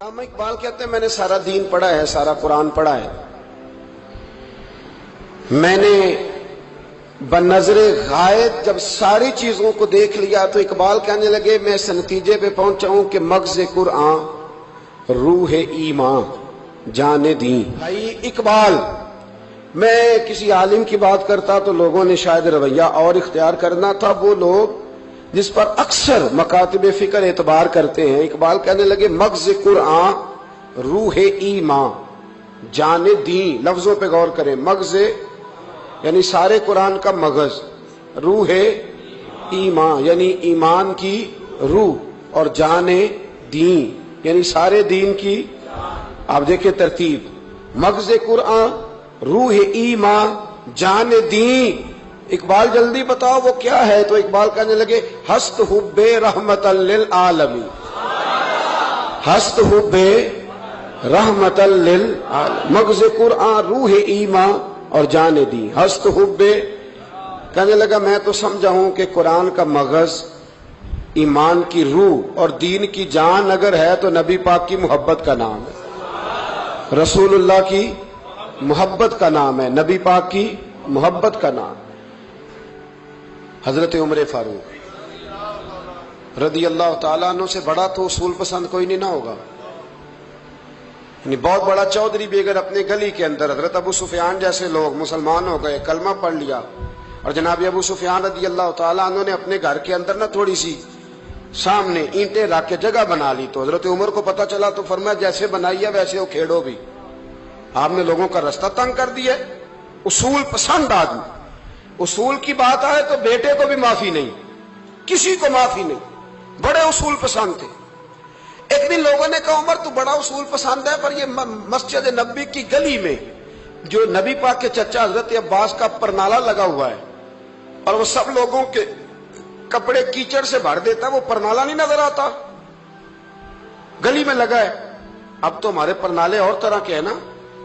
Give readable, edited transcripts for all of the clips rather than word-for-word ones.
علامہ اقبال کہتے ہیں میں نے سارا دین پڑھا ہے، سارا قرآن پڑھا ہے، میں نے بنظر غائب جب ساری چیزوں کو دیکھ لیا تو اقبال کہنے لگے میں اس نتیجے پہ پہنچا ہوں کہ مغز قرآن روح ایمان جان دین۔ بھائی اقبال، میں کسی عالم کی بات کرتا تو لوگوں نے شاید رویہ اور اختیار کرنا تھا، وہ لوگ جس پر اکثر مکاتب فکر اعتبار کرتے ہیں۔ اقبال کہنے لگے مغز قرآن روح ایمان جان دین۔ لفظوں پہ غور کریں، مغز یعنی سارے قرآن کا مغز، روح ایمان یعنی ایمان کی روح، اور جان دین یعنی سارے دین کی۔ آپ دیکھیں ترتیب، مغز قرآن روح ایمان جان دین۔ اقبال جلدی بتاؤ وہ کیا ہے؟ تو اقبال کہنے لگے ہست حب رحمت للعالمین، ہست حب رحمت للعالمین، مغز قرآن روح ایمان اور جان دی۔ ہست حب، کہنے لگا میں تو سمجھا ہوں کہ قرآن کا مغز ایمان کی روح اور دین کی جان اگر ہے تو نبی پاک کی محبت کا نام ہے، رسول اللہ کی محبت کا نام ہے، نبی پاک کی محبت کا نام۔ حضرت عمر فاروق رضی اللہ تعالیٰ عنہ سے بڑا تو اصول پسند کوئی نہیں نہ ہوگا، یعنی بہت بڑا چودھری بھی اگر اپنے گلی کے اندر، حضرت ابو سفیان جیسے لوگ مسلمان ہو گئے، کلمہ پڑھ لیا، اور جناب ابو سفیان رضی اللہ تعالیٰ عنہ نے اپنے گھر کے اندر نہ تھوڑی سی سامنے اینٹیں رکھ کے جگہ بنا لی، تو حضرت عمر کو پتہ چلا تو فرمایا جیسے بنائی ہے ویسے وہ کھیڑو بھی، آپ نے لوگوں کا رستہ تنگ کر دیا۔ اصول پسند آدمی، اصول کی بات آئے تو بیٹے کو بھی معافی نہیں، کسی کو معافی نہیں، بڑے اصول پسند تھے۔ ایک دن لوگوں نے کہا عمر تو بڑا اصول پسند ہے، پر یہ مسجد نبی کی گلی میں جو نبی پاک کے چچا حضرت عباس کا پرنالہ لگا ہوا ہے اور وہ سب لوگوں کے کپڑے کیچڑ سے بھر دیتا ہے، وہ پرنالہ نہیں نظر آتا؟ گلی میں لگا ہے۔ اب تو ہمارے پرنالے اور طرح کے ہیں نا،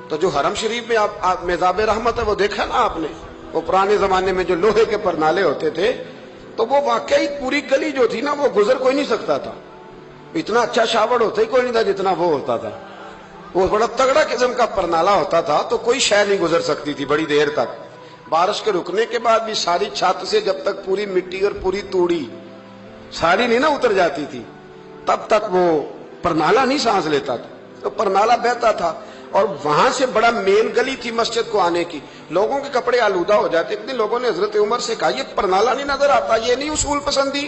تو جو حرم شریف میں آپ میزاب رحمت ہے وہ دیکھا نا آپ نے، وہ پرانے زمانے میں جو لوہے کے پرنالے ہوتے تھے، تو وہ واقعی پوری گلی جو تھی نا وہ گزر کوئی نہیں سکتا تھا، اتنا اچھا شاور ہوتا ہی کوئی نہیں تھا جتنا وہ ہوتا تھا، وہ بڑا تگڑا قسم کا پرنالہ ہوتا تھا، تو کوئی شے نہیں گزر سکتی تھی بڑی دیر تک۔ بارش کے رکنے کے بعد بھی ساری چھت سے جب تک پوری مٹی اور پوری توڑی ساری نہیں نا اتر جاتی تھی تب تک وہ پرنالہ نہیں سانس لیتا تھا، تو پرنالہ بہتا تھا، اور وہاں سے بڑا مین گلی تھی مسجد کو آنے کی، لوگوں کے کپڑے آلودہ ہو جاتے۔ اتنے لوگوں نے حضرت عمر سے کہا یہ پرنالہ نہیں نظر آتا، یہ نہیں اصول پسندی؟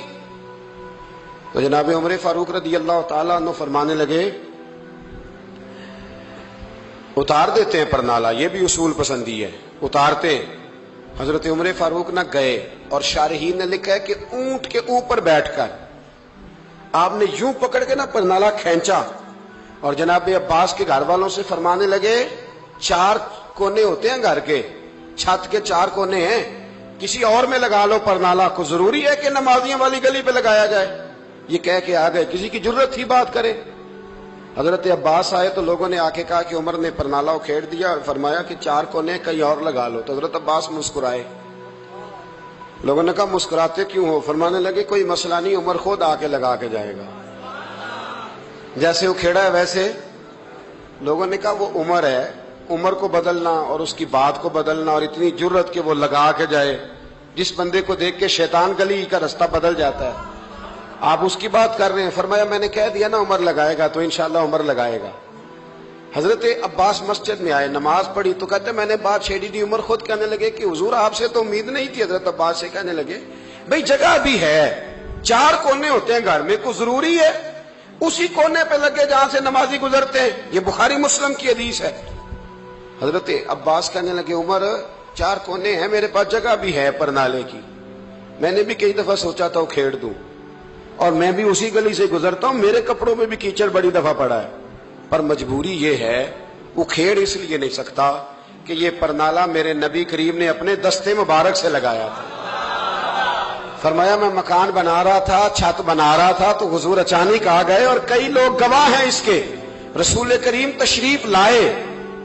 تو جناب عمر فاروق رضی اللہ تعالیٰ عنہ فرمانے لگے اتار دیتے ہیں پرنالہ، یہ بھی اصول پسندی ہے، اتارتے ہیں۔ حضرت عمر فاروق نہ گئے، اور شارحین نے لکھا ہے کہ اونٹ کے اوپر بیٹھ کر آپ نے یوں پکڑ کے نا پرنالہ کھینچا، اور جناب عباس کے گھر والوں سے فرمانے لگے 4 کونے ہوتے ہیں گھر کے، چھت کے 4 کونے ہیں، کسی اور میں لگا لو پرنالہ، کو ضروری ہے کہ نمازیاں والی گلی پہ لگایا جائے؟ یہ کہہ کے آ گئے، کسی کی جرت تھی بات کرے؟ حضرت عباس آئے تو لوگوں نے آ کے کہا کہ عمر نے پرنالہ کھیڑ دیا، اور فرمایا کہ 4 کونے کہیں اور لگا لو۔ تو حضرت عباس مسکرائے، لوگوں نے کہا مسکراتے کیوں ہو؟ فرمانے لگے کوئی مسئلہ نہیں، عمر خود آ کے لگا کے جائے گا، جیسے وہ کھیڑا ہے ویسے۔ لوگوں نے کہا وہ عمر ہے، عمر کو بدلنا اور اس کی بات کو بدلنا، اور اتنی جرت کہ وہ لگا کے جائے، جس بندے کو دیکھ کے شیطان گلی کا رستہ بدل جاتا ہے، آپ اس کی بات کر رہے ہیں۔ فرمایا میں نے کہہ دیا نا عمر لگائے گا، تو انشاءاللہ عمر لگائے گا۔ حضرت عباس مسجد میں آئے، نماز پڑھی تو کہتے میں نے بات چھیڑی دی۔ عمر خود کہنے لگے کہ حضور آپ سے تو امید نہیں تھی۔ حضرت عباس سے کہنے لگے بھئی جگہ بھی ہے، 4 کونے ہوتے ہیں گھر میں، کو ضروری ہے اسی کونے پہ لگے جہاں سے نمازی گزرتے ہیں؟ یہ بخاری مسلم کی حدیث ہے۔ حضرت عباس کہنے لگے عمر 4 کونے ہیں، میرے پاس جگہ بھی ہے پرنالے کی، میں نے بھی کئی دفعہ سوچا تھا وہ کھیڑ دوں، اور میں بھی اسی گلی سے گزرتا ہوں، میرے کپڑوں میں بھی کیچڑ بڑی دفعہ پڑا ہے، پر مجبوری یہ ہے وہ کھیڑ اس لیے نہیں سکتا کہ یہ پرنالہ میرے نبی کریم نے اپنے دستے مبارک سے لگایا تھا۔ فرمایا میں مکان بنا رہا تھا، چھت بنا رہا تھا، تو حضور اچانک آ گئے، اور کئی لوگ گواہ ہیں اس کے، رسول کریم تشریف لائے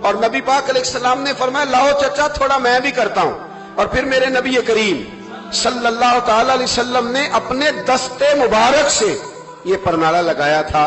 اور نبی پاک علیہ السلام نے فرمایا لاؤ چچا تھوڑا میں بھی کرتا ہوں، اور پھر میرے نبی کریم صلی اللہ تعالی علیہ وسلم نے اپنے دستے مبارک سے یہ پرنالہ لگایا تھا،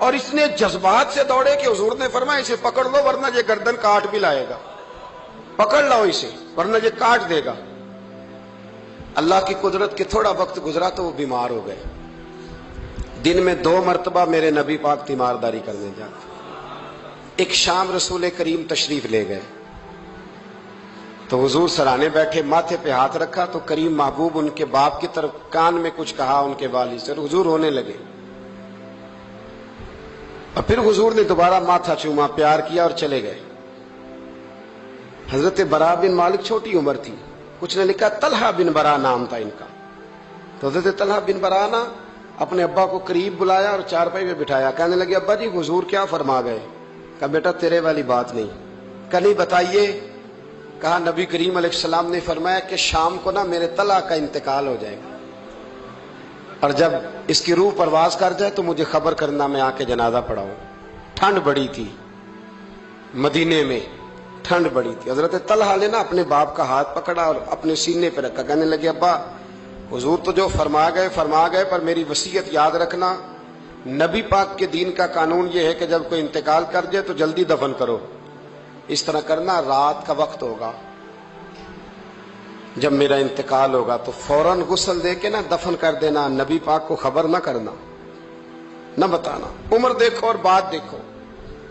اور اس نے جذبات سے دوڑے کہ حضور نے فرمایا اسے پکڑ لو ورنہ یہ گردن کاٹ بھی لائے گا، پکڑ لو اسے ورنہ یہ کاٹ دے گا۔ اللہ کی قدرت کے تھوڑا وقت گزرا تو وہ بیمار ہو گئے۔ دن میں 2 مرتبہ میرے نبی پاک تیمارداری کرنے جاتے۔ ایک شام رسول کریم تشریف لے گئے تو حضور سرانے بیٹھے، ماتھے پہ ہاتھ رکھا تو کریم محبوب ان کے باپ کی طرف کان میں کچھ کہا ان کے والد سے، حضور رونے لگے، اور پھر حضور نے دوبارہ ماتھا چوما، پیار کیا اور چلے گئے۔ حضرت برا بن مالک چھوٹی عمر تھی، کچھ نے لکھا طلحہ بن برا نام تھا ان کا، تو حضرت طلحہ بن برا نے اپنے ابا کو قریب بلایا اور چارپائی پہ بٹھایا، کہنے لگے ابا جی حضور کیا فرما گئے؟ کہا بیٹا تیرے والی بات نہیں۔ کہا نہیں بتائیے؟ کہا نبی کریم علیہ السلام نے فرمایا کہ شام کو نا میرے طلحہ کا انتقال ہو جائے گا، اور جب اس کی روح پرواز کر جائے تو مجھے خبر کرنا، میں آ کے جنازہ پڑھاؤں۔ ٹھنڈ بڑی تھی مدینے میں، ٹھنڈ بڑی تھی۔ حضرت طلحہ نے نا اپنے باپ کا ہاتھ پکڑا اور اپنے سینے پہ رکھا، کہنے لگے ابا حضور تو جو فرما گئے پر میری وصیت یاد رکھنا، نبی پاک کے دین کا قانون یہ ہے کہ جب کوئی انتقال کر جائے تو جلدی دفن کرو، اس طرح کرنا رات کا وقت ہوگا، جب میرا انتقال ہوگا تو فوراً غسل دے کے نا دفن کر دینا، نبی پاک کو خبر نہ کرنا، نہ بتانا، عمر دیکھو اور بات دیکھو۔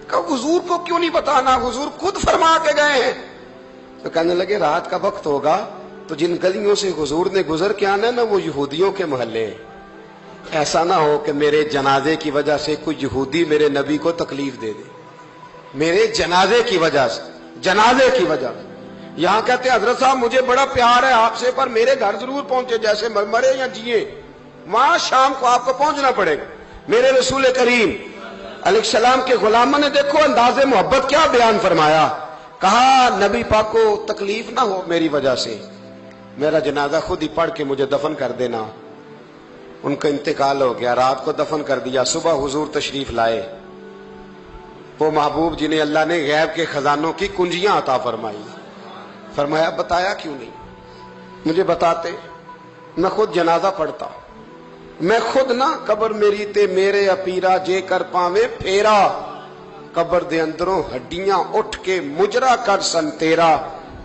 کہ حضور کو کیوں نہیں بتانا، حضور خود فرما کے گئے ہیں۔ تو کہنے لگے رات کا وقت ہوگا تو جن گلیوں سے حضور نے گزر کے آنا ہے نا وہ یہودیوں کے محلے ہیں، ایسا نہ ہو کہ میرے جنازے کی وجہ سے کوئی یہودی میرے نبی کو تکلیف دے دے، میرے جنازے کی وجہ سے، جنازے کی وجہ سے۔ یہاں کہتے ہیں حضرت صاحب مجھے بڑا پیار ہے آپ سے، پر میرے گھر ضرور پہنچے، جیسے مرے یا جیے وہاں شام کو آپ کو پہنچنا پڑے گا۔ میرے رسول کریم علیہ السلام کے غلاموں نے دیکھو انداز محبت کیا بیان فرمایا، کہا نبی پاک کو تکلیف نہ ہو میری وجہ سے، میرا جنازہ خود ہی پڑھ کے مجھے دفن کر دینا۔ ان کا انتقال ہو گیا، رات کو دفن کر دیا، صبح حضور تشریف لائے، وہ محبوب جنہیں اللہ نے غیب کے خزانوں کی کنجیاں عطا فرمائی۔ فرمایا بتایا کیوں نہیں؟ مجھے بتاتے، میں خود جنازہ پڑھتا، میں خود نہ قبر میری تے میرے اپیرا جے کر پاوے پھیرا، قبر دے اندروں ہڈیاں اٹھ کے مجرا کر سن تیرا۔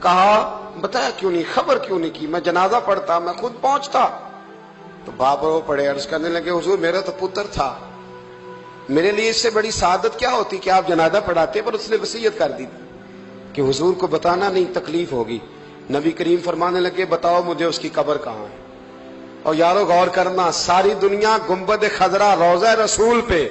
کہا بتایا کیوں نہیں، خبر کیوں نہیں کی؟ میں جنازہ پڑھتا، میں خود پہنچتا۔ تو باپ رو پڑے، عرض کرنے لگے حضور میرا تو پتر تھا، میرے لیے اس سے بڑی سعادت کیا ہوتی کہ آپ جنازہ پڑھاتے، پر اس نے وصیت کر دی کہ حضور کو بتانا نہیں، تکلیف ہوگی۔ نبی کریم فرمانے لگے بتاؤ مجھے اس کی قبر کہاں ہے؟ اور یارو غور کرنا، ساری دنیا گنبد خضرا روضہ رسول پہ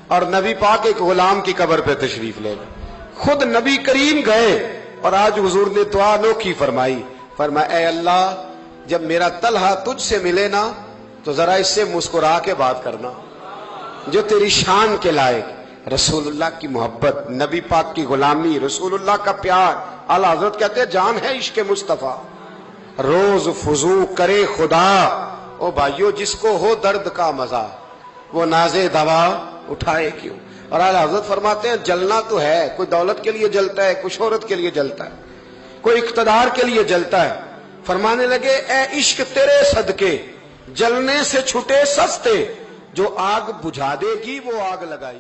اور نبی پاک ایک غلام کی قبر پہ تشریف لے گئے، خود نبی کریم گئے، اور آج حضور نے دعا انوکھی فرمائی، فرمایا اے اللہ جب میرا طلحہ تجھ سے ملے نا تو ذرا اس سے مسکرا کے بات کرنا جو تیری شان کے لائق۔ رسول اللہ کی محبت، نبی پاک کی غلامی، رسول اللہ کا پیار۔ اعلیٰ حضرت کہتے ہیں جان ہے عشق مصطفیٰ، روز فضو کرے خدا، او بھائیو جس کو ہو درد کا مزہ وہ نازے دوا اٹھائے کیوں۔ اور اعلیٰ حضرت فرماتے ہیں جلنا تو ہے، کوئی دولت کے لیے جلتا ہے، کوئی شہرت کے لیے جلتا ہے، کوئی اقتدار کے لیے جلتا ہے۔ فرمانے لگے اے عشق تیرے صدقے جلنے سے چھٹے سستے، جو آگ بجھا دے گی وہ آگ لگائی۔